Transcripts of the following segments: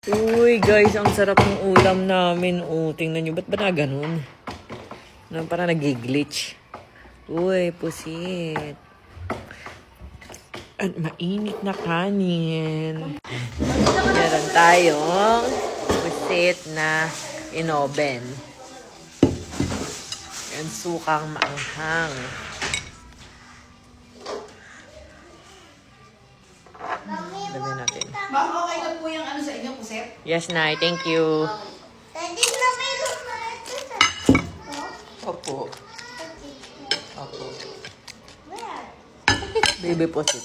Uy, guys, ang sarap ng ulam namin. Oh, tingnan nyo. Ba't ba na ganun? Parang nag-glitch. Uy, pusit. At mainit na kanin. Meron tayong pusit na inoven. Yan, sukang maanghang. Dami natin. Ma'am, okay na po yung ano sa inyo, puset? Yes, Nay. Thank you. Pwede na meron na ito sa... Opo. Opo. Where? Baby pusit.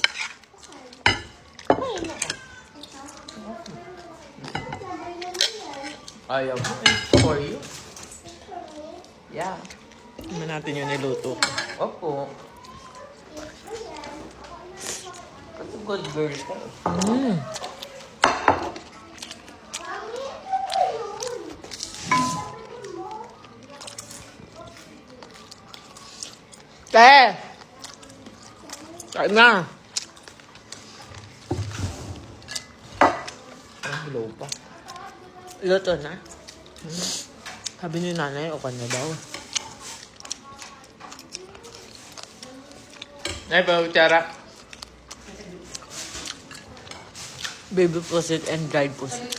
Ayaw mo. For you. Yeah. Tingnan natin yung niluto. Opo. Kasi good girl ka. Te! Kain na! Ang hilaw pa. Luto na? Sabi ni nanay, okay na daw. Nay, pa utara. Baby pusit and dried pusit.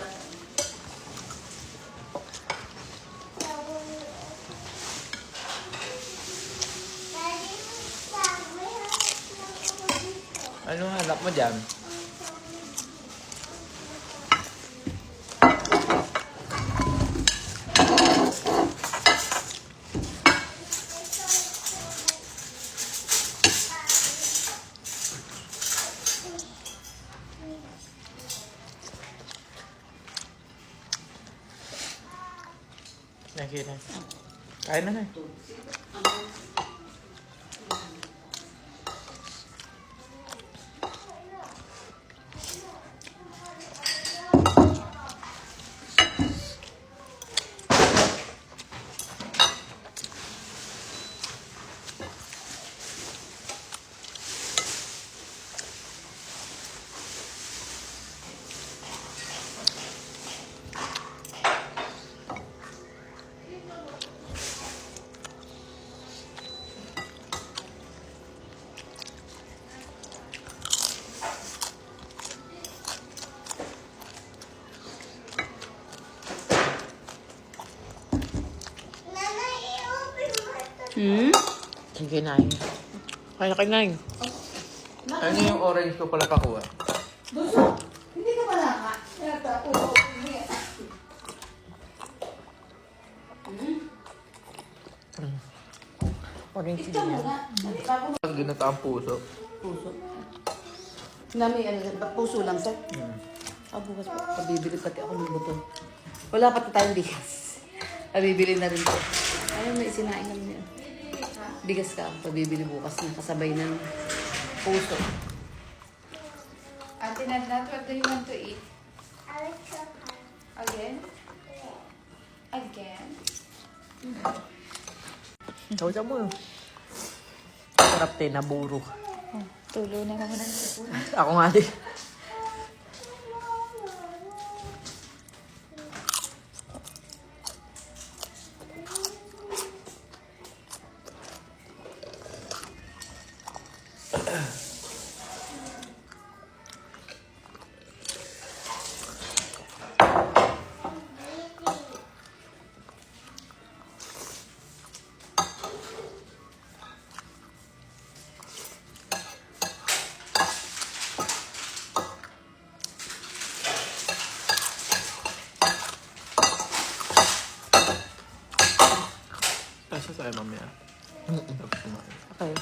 Ano hanap mo dyan? Nakita. Kain na na. Sige na yun. Kaya na kinain. Ano yung orange ko pala pakuha? Bunso, hindi ka pala ka. Orange Ito din mo yan. na. Ang ginataang puso. Puso. Nami, puso lang, sir. Bukas pa. Pabibili pati ako ng buto. Wala pati tayong bigas. Pabibili na rin po. Ayun, may sinain naman yan. Bigas ka. Pabibili bukas na kasabay ng puso. Ate Nandat, what do you want to eat? I like chocolate. Again? Again? Sabi mo. Sarap din, naburo. Tulo na naman ang sipon. Ako nga din. Tapos tayo mamaya. Tapos kumain. Okay.